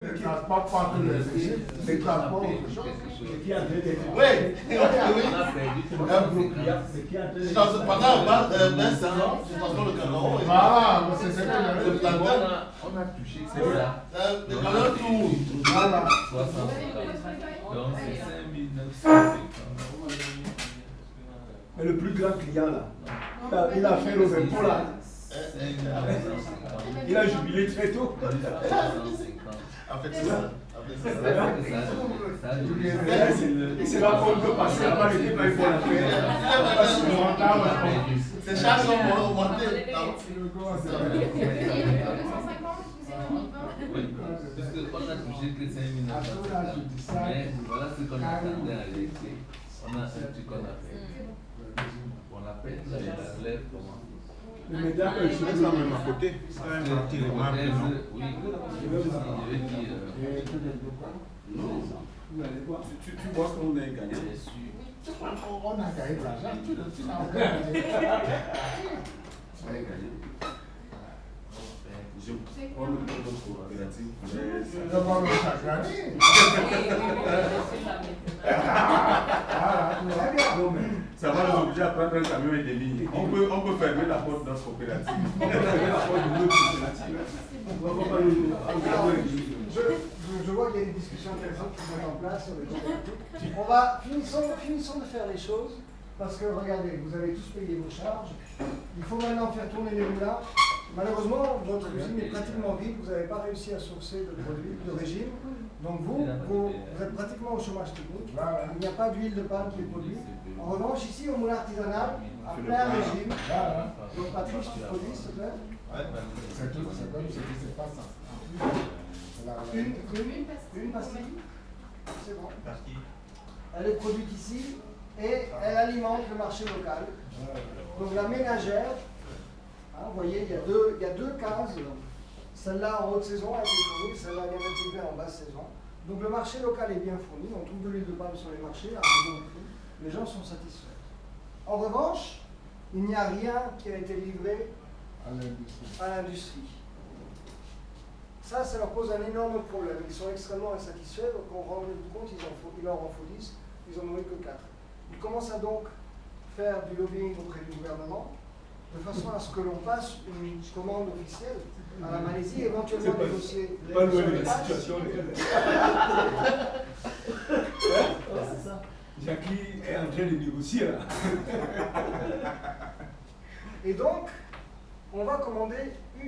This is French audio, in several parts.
Ne transporte pas tous les déchets, c'est transport autre chose. Qui a deux déchets. Oui, pendant d'un salon, tu transportes le cacao. Ah, c'est ça que le plantain. On a touché, c'est ça. Le cacao tourne. Voilà. 60. Donc c'est 5950. Mais le plus grand client là, il a fait aux impôts là. Il a jubilé très tôt. En fait, c'est ça. C'est là qu'on peut passer là-bas, il n'était pas une bonne affaire. Ces charges sont augmentées. Oui, parce qu'on a touché que 5950. Mais voilà ce qu'on attendait à l'été. On a un truc qu'on a fait. On l'appelle la relève comment? Le média que je suis là même à côté. Oui, je vais dire. Tu vois qu'on est gagné. on a gagné de l'argent. Tu n'as aucun gagné. Je prends le produit coopératif. Je vois le sacré. Ça va nous obliger à prendre un camion et demi. On peut fermer la porte de notre coopérative. On peut fermer la porte de notre coopérative. Je vois qu'il y a des discussions intéressantes qui sont en place sur le finissons de faire les choses, parce que regardez, vous avez tous payé vos charges, il faut maintenant faire tourner les moulins. Malheureusement, votre usine est pratiquement vide, vous n'avez pas réussi à sourcer de produits de régime, donc vous êtes pratiquement au chômage technique, il n'y a pas d'huile de palme qui est produite. En revanche, ici au moulin artisanal, à plein régime, donc Patrice, tu produis s'il te plaît. C'est comme ce qui se passe en Une pastille. C'est bon. Elle est produite ici et elle alimente le marché local. Donc la ménagère, hein, vous voyez, il y a deux cases. Celle-là en haute saison a été fournie, celle-là vient d'être livrée en basse saison. Donc le marché local est bien fourni, on trouve de l'huile de palme sur les marchés à un bon prix. Les gens sont satisfaits. En revanche, il n'y a rien qui a été livré à l'industrie. Ça leur pose un énorme problème. Ils sont extrêmement insatisfaits, donc on rend compte, il leur en faut 10, ils n'en ont eu que 4. Ils commencent à donc faire du lobbying auprès du gouvernement, de façon à ce que l'on passe une commande officielle à la Malaisie, éventuellement négocier. Pas loin de la situation. C'est ça. Jackie est en train de négocier là. Et donc, on va commander 1,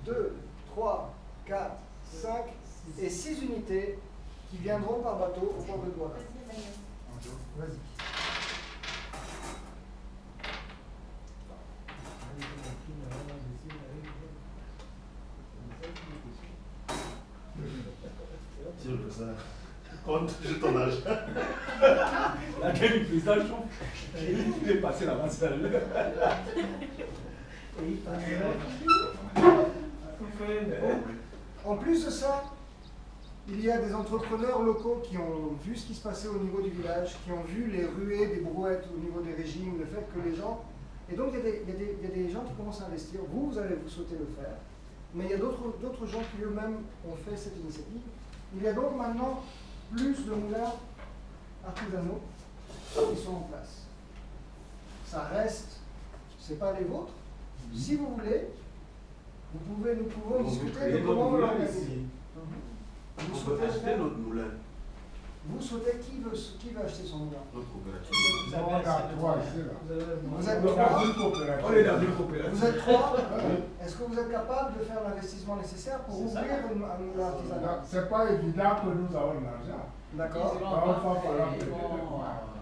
2, 3, 4, 5 et 6 unités qui viendront par bateau au port de Douala. Vas-y. Si je fais ça, compte ton argent. Laquelle il fait ça, il est passé là-bas, c'est En plus de ça, il y a des entrepreneurs locaux qui ont vu ce qui se passait au niveau du village, qui ont vu les ruées des brouettes au niveau des régimes, le fait que les gens... Et donc il y a des gens qui commencent à investir. Vous souhaitez le faire, mais il y a d'autres gens qui eux-mêmes ont fait cette initiative. Il y a donc maintenant plus de moulins artisanaux qui sont en place. Ça reste, ce n'est pas les vôtres. Si vous voulez, nous pouvons discuter de comment on l'organiser. Vous souhaitez acheter notre moulin. Vous souhaitez, qui veut acheter son moulin? Notre coopérative. On a trois ici là. Vous êtes trois? On est dans une coopérative. Vous êtes trois? Est-ce que vous êtes capable de faire l'investissement nécessaire pour ouvrir un moulin artisanal? C'est pas évident que nous avons l'argent. D'accord.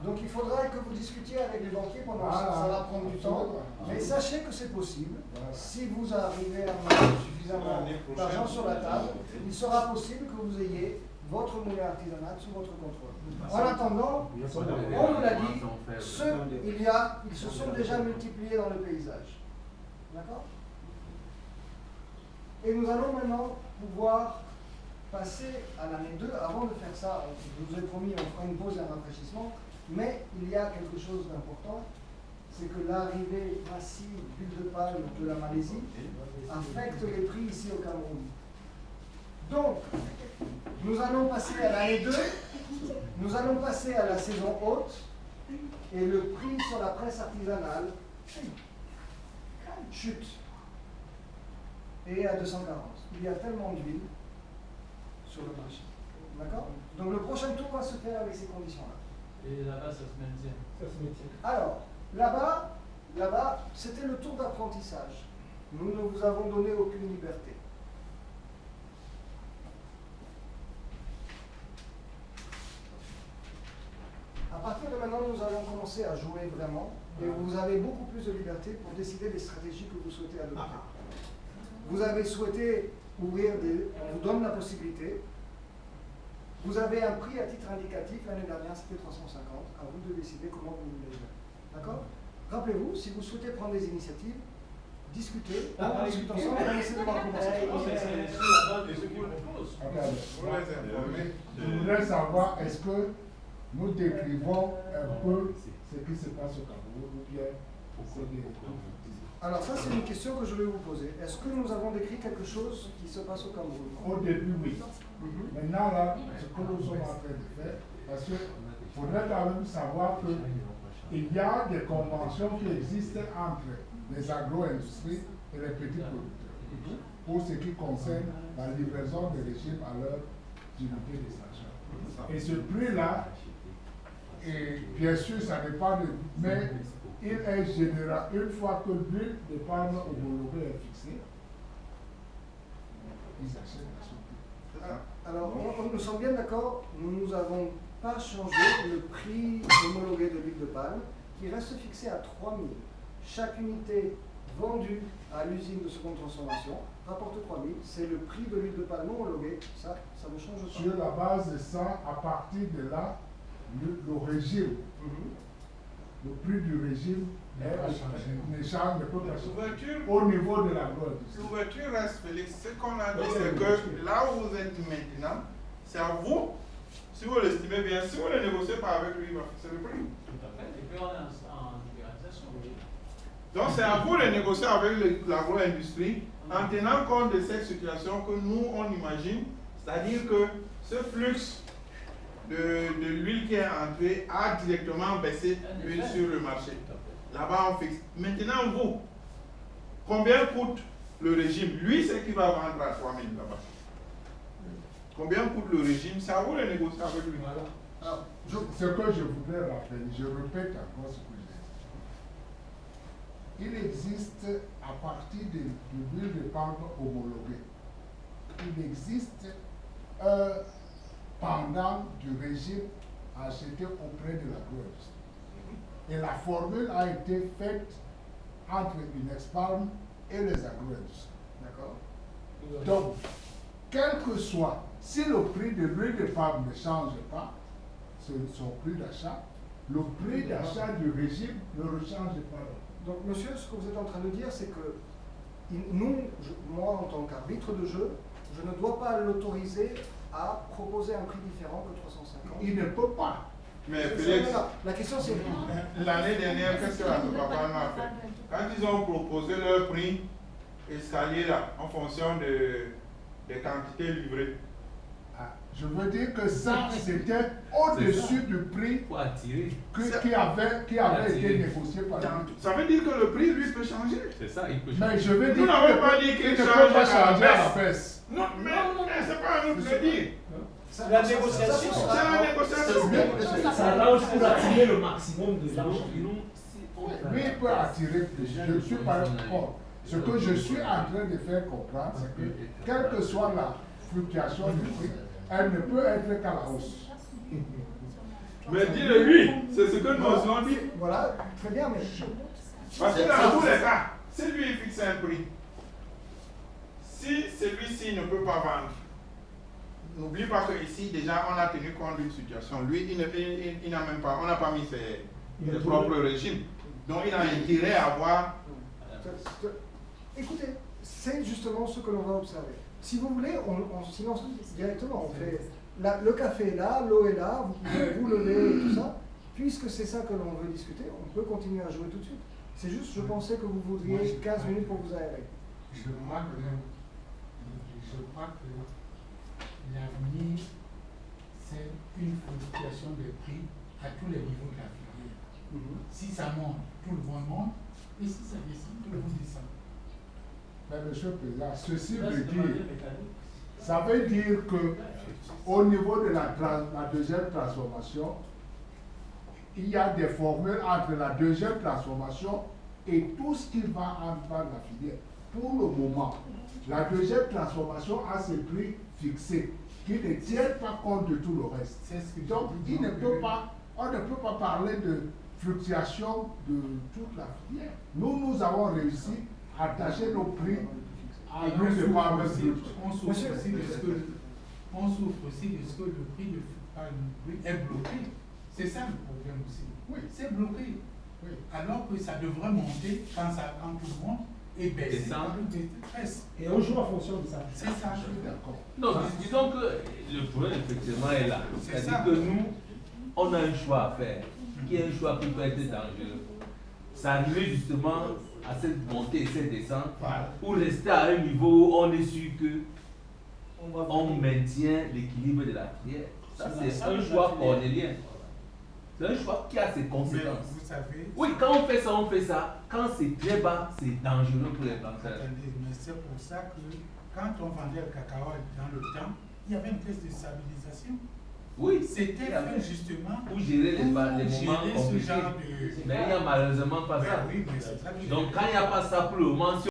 Donc il faudra que vous discutiez avec les banquiers pendant ça va prendre du temps. Mais sachez que c'est possible. Si vous arrivez à mettre suffisamment d'argent sur la table, il sera possible que vous ayez votre moulin artisanal sous votre contrôle. En attendant, on nous l'a dit, ils se sont déjà multipliés dans le paysage. D'accord? Et nous allons maintenant pouvoir passer à l'année 2. Avant de faire ça, je vous ai promis, on fera une pause et un rafraîchissement, mais il y a quelque chose d'important, c'est que l'arrivée massive d'huile de palme de la Malaisie affecte les prix ici au Cameroun. Donc, Nous allons passer à l'année 2. Nous allons passer à la saison haute. Et le prix sur la presse artisanale chute. Et à 240. Il y a tellement d'huile sur le marché. D'accord? Donc le prochain tour va se faire avec ces conditions-là. Et là-bas, ça se maintient. Alors, là-bas, c'était le tour d'apprentissage. Nous ne vous avons donné aucune liberté. À partir de maintenant, nous allons commencer à jouer vraiment. Et vous avez beaucoup plus de liberté pour décider des stratégies que vous souhaitez adopter. Vous avez souhaité ouvrir on vous donne la possibilité. Vous avez un prix à titre indicatif, l'année dernière c'était 350, à vous de décider comment vous voulez le faire. D'accord? Rappelez-vous, si vous souhaitez prendre des initiatives, discutez, on discute ensemble, on essaie de voir comment ça se passe. Je voudrais savoir, est-ce que nous décrivons un peu ce qui se passe au Cameroun ou bien au des... Alors ça c'est une question que je vais vous poser. Est-ce que nous avons décrit quelque chose qui se passe au Cameroun? Au début, oui. Maintenant, là, ce que nous sommes en train de faire, parce qu'il faudrait quand même savoir qu'il y a des conventions qui existent entre les agro-industries et les petits producteurs pour ce qui concerne la livraison des régimes à leur unité d'extraction. Et ce prix-là, et bien sûr, ça dépend de... Mais il est général. Une fois que l'huile de palme homologuée est fixée, ils achètent la soupe. Alors, nous sommes bien d'accord, nous n'avons pas changé le prix homologué de l'huile de palme, qui reste fixé à 3 000. Chaque unité vendue à l'usine de seconde transformation rapporte 3 000. C'est le prix de l'huile de palme homologuée, ça ne change pas. Sur la base de ça, à partir de là, le régime, le prix du régime ne peut pas changer au niveau de l'agro-industrie. L'ouverture reste, Félix. Ce qu'on a dit, c'est que là où vous êtes maintenant, c'est à vous, si vous l'estimez bien, si vous ne négociez pas avec lui, il va fixer le prix. Tout à fait. Et puis on est en libéralisation. Donc c'est à vous de négocier avec l'agro-industrie en tenant compte de cette situation que nous, on imagine, c'est-à-dire que ce flux de l'huile qui est entrée a directement baissé l'huile sur le marché. Là-bas, on fixe. Maintenant, vous, combien coûte le régime? Lui, c'est qui va vendre à 3 000 là-bas. Combien coûte le régime? C'est à vous de négocier avec lui. Alors, ce que je voudrais rappeler, je répète encore ce que j'ai dit. Il existe, à partir de l'huile de palme homologuée, il existe un pendant du régime acheté auprès de l'agro-industrie. Et la formule a été faite entre Inexpalm et les agro-industries. D'accord? Donc, quel que soit, si le prix de l'huile de palme ne change pas, son prix d'achat, le prix d'achat du régime ne rechange pas. Donc, monsieur, ce que vous êtes en train de dire, c'est que moi, en tant qu'arbitre de jeu, je ne dois pas l'autoriser à proposer un prix différent que 350. Il ne peut pas. Mais Félix, la question c'est... l'année dernière, qu'est-ce que la papa a fait? Quand ils ont proposé leur prix escalier là, en fonction des quantités livrées. Je veux dire que ça, c'était au-dessus du prix qui avait été négocié par lui. Ça veut dire que le prix, lui, peut changer. C'est ça, il peut changer. Mais je veux dire Nous n'avons pas dit qu'il ne change peut pas à changer à la baisse. Non, mais c'est pas à nous de le dire. La négociation, C'est la négociation. ça arrange pour attirer le maximum de l'argent. Lui, il peut attirer plus. Je ne suis pas d'accord. Ce que je suis en train de faire comprendre, c'est que, quelle que soit la fluctuation du prix, elle ne peut être qu'à la hausse. Mais dis-le lui, c'est ce que nous avons dit. Voilà, très bien, mais... Parce que dans tous les cas, si lui fixe un prix, si celui-ci ne peut pas vendre, n'oublie pas qu'ici, déjà, on a tenu compte d'une situation. Lui, il n'a même pas, on n'a pas mis ses propres régimes. Donc, il a intérêt à avoir... Écoutez, c'est justement ce que l'on va observer. Si vous voulez, on silence directement. On fait le café est là, l'eau est là, vous pouvez vous lever et tout ça. Puisque c'est ça que l'on veut discuter, on peut continuer à jouer tout de suite. C'est juste, je pensais que vous voudriez 15 minutes pour vous aérer. Je crois que l'avenir prix à tous les niveaux de la filière. Si ça monte, tout le monde monte, et si ça descend, tout le monde descend. Mais monsieur le Président, ceci Là, veut c'est de dire, manière mécanique. ça veut dire que au niveau de la deuxième transformation, il y a des formules entre la deuxième transformation et tout ce qui va en bas de la filière. Pour le moment, la deuxième transformation a ses prix fixés qui ne tiennent pas compte de tout le reste. Donc, il ne peut pas, on ne peut pas parler de fluctuation de toute la filière. Nous avons réussi à attacher nos prix à Et l'huile de palme brute. on souffre aussi de ce que, on souffre aussi de ce que le prix de palme brute est bloqué. C'est ça le problème aussi. Oui. C'est bloqué. Oui. Alors que ça devrait monter quand tout le monde et baisser Descendre. quand le baisse. Et on joue en fonction de ça. C'est ça, je suis d'accord. Non, disons que le problème effectivement est là. C'est C'est-à-dire ça. que nous, on a un choix à faire, qui est un choix qui peut être dangereux. C'est arriver justement à cette montée et cette descente, Voilà. ou rester à un niveau où on est sûr que va on maintient l'équilibre de la filière. Ça, c'est un choix cornélien. C'est un choix qui a ses Mais conséquences. vous savez, Oui, quand on fait ça, on fait ça. Quand c'est très bas, c'est dangereux pour les planteurs. attendez, mais c'est pour ça que quand on vendait le cacao dans le temps, il y avait une caisse de stabilisation. Oui, C'était il y avait- fait justement pour gérer les moments gérer ce compliqués. genre de... Mais il n'y a malheureusement pas Ben ça. oui, mais c'est ça que je Donc dis. quand il n'y a pas ça pour le moment, si